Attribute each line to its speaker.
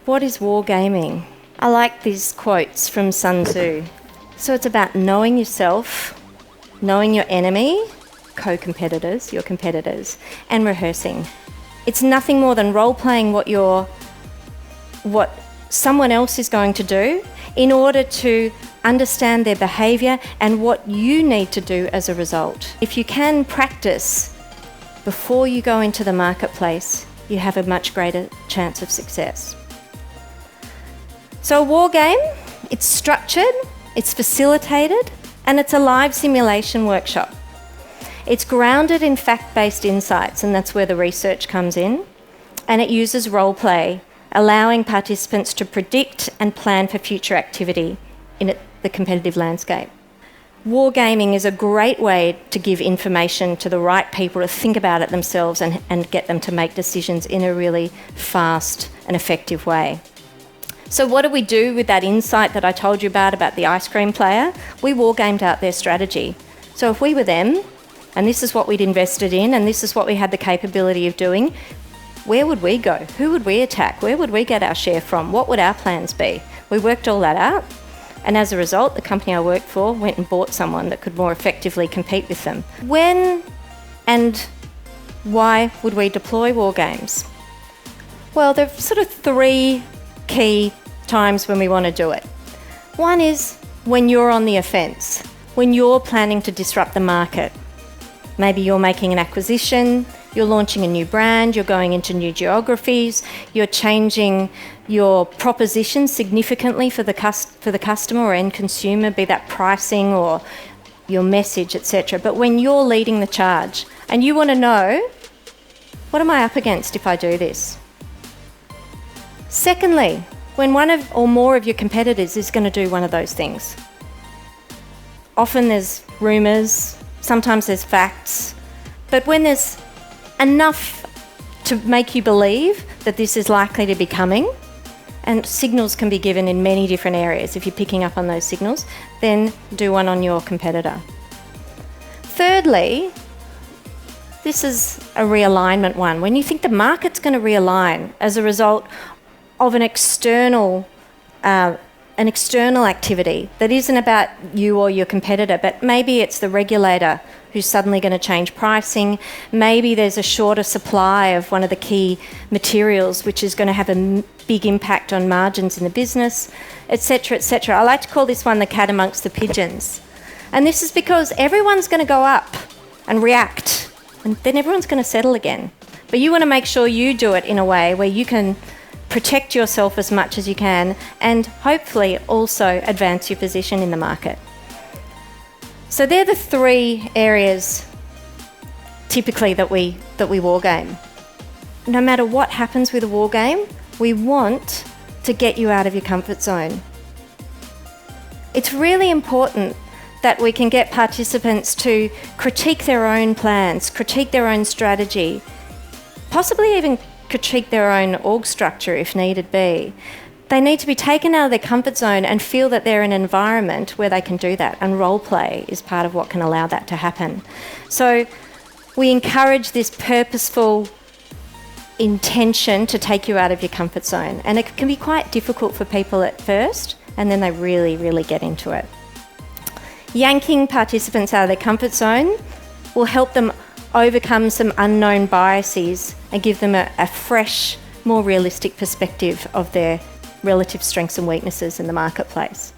Speaker 1: What is wargaming? I like these quotes from Sun Tzu. So it's about knowing yourself, knowing your enemy, co-competitors, your competitors, and rehearsing. It's nothing more than role-playing what someone else is going to do in order to understand their behaviour and what you need to do as a result. If you can practice before you go into the marketplace, you have a much greater chance of success. So a war game, it's structured, it's facilitated, and it's a live simulation workshop. It's grounded in fact-based insights, and that's where the research comes in, and it uses role play, allowing participants to predict and plan for future activity in the competitive landscape. Wargaming is a great way to give information to the right people to think about it themselves and get them to make decisions in a really fast and effective way. So what do we do with that insight that I told you about the ice cream player? We wargamed out their strategy. So if we were them, and this is what we'd invested in, and this is what we had the capability of doing, where would we go? Who would we attack? Where would we get our share from? What would our plans be? We worked all that out, and as a result, the company I worked for went and bought someone that could more effectively compete with them. When and why would we deploy war games? Well, there are sort of three key times when we want to do it. One is when you're on the offence, when you're planning to disrupt the market. Maybe you're making an acquisition, you're launching a new brand, you're going into new geographies, you're changing your proposition significantly for the customer or end consumer, be that pricing or your message, etc. But when you're leading the charge and you want to know, what am I up against if I do this? Secondly, when one or more of your competitors is going to do one of those things. Often there's rumours, sometimes there's facts, but when there's enough to make you believe that this is likely to be coming, and signals can be given in many different areas, if you're picking up on those signals, then do one on your competitor. Thirdly, this is a realignment one. When you think the market's going to realign as a result of an external activity that isn't about you or your competitor, but maybe it's the regulator who's suddenly going to change pricing. Maybe there's a shorter supply of one of the key materials, which is going to have a big impact on margins in the business, etc., etc. I like to call this one the cat amongst the pigeons. And this is because everyone's going to go up and react, and then everyone's going to settle again. But you want to make sure you do it in a way where you can protect yourself as much as you can and hopefully also advance your position in the market. So they're the three areas typically that we war game. No matter what happens with a war game, we want to get you out of your comfort zone. It's really important that we can get participants to critique their own plans, critique their own strategy, possibly even critique their own org structure if needed be. They need to be taken out of their comfort zone and feel that they're in an environment where they can do that, and role play is part of what can allow that to happen. So we encourage this purposeful intention to take you out of your comfort zone, and it can be quite difficult for people at first, and then they really, really get into it. Yanking participants out of their comfort zone will help them overcome some unknown biases and give them a fresh, more realistic perspective of their relative strengths and weaknesses in the marketplace.